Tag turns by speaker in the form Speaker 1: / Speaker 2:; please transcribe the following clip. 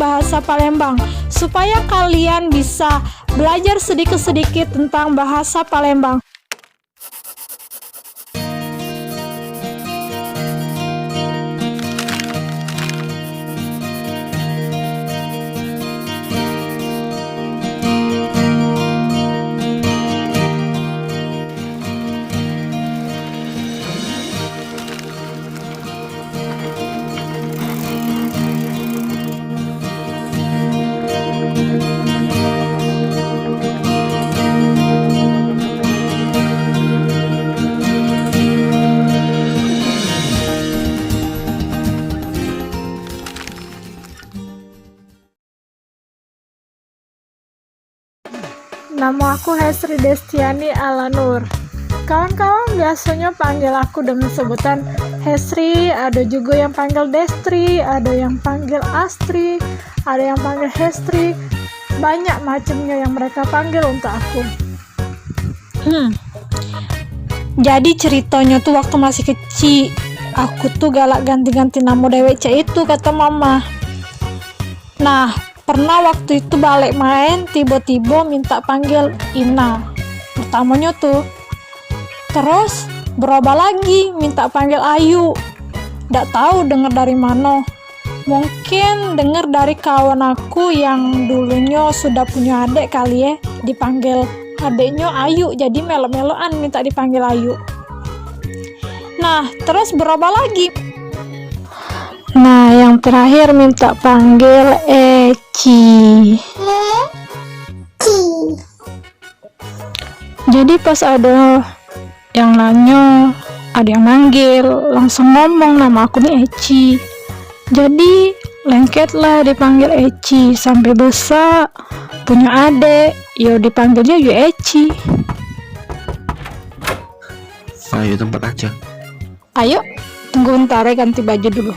Speaker 1: bahasa Palembang supaya kalian bisa belajar sedikit-sedikit tentang bahasa Palembang. Nama aku Hesri Destiani Alanur. Kawan-kawan biasanya panggil aku dengan sebutan Hesri, ada juga yang panggil Destri, ada yang panggil Astri, ada yang panggil Hestri. Banyak macamnya yang mereka panggil untuk aku. Jadi ceritanya tuh waktu masih kecil, aku tuh galak ganti-ganti nama dewek itu, kata mama. Nah, pernah waktu itu balik main, tiba-tiba minta panggil Ina pertamanya tuh. Terus berubah lagi minta panggil Ayu. Nggak tahu dengar dari mana. Mungkin dengar dari kawan aku yang dulunya sudah punya adik kali ya, dipanggil adiknya Ayu, jadi melo-meloan minta dipanggil Ayu. Nah, terus berubah lagi. Nah, yang terakhir minta panggil Eci. Jadi pas ada yang nanya, ada yang manggil, langsung ngomong nama aku nih Eci. Jadi lengket lah dipanggil Eci sampai besar punya adik, yo dipanggilnya yo Eci.
Speaker 2: Ayo tempat aja.
Speaker 1: Ayo, tunggu bentar ya, ganti baju dulu.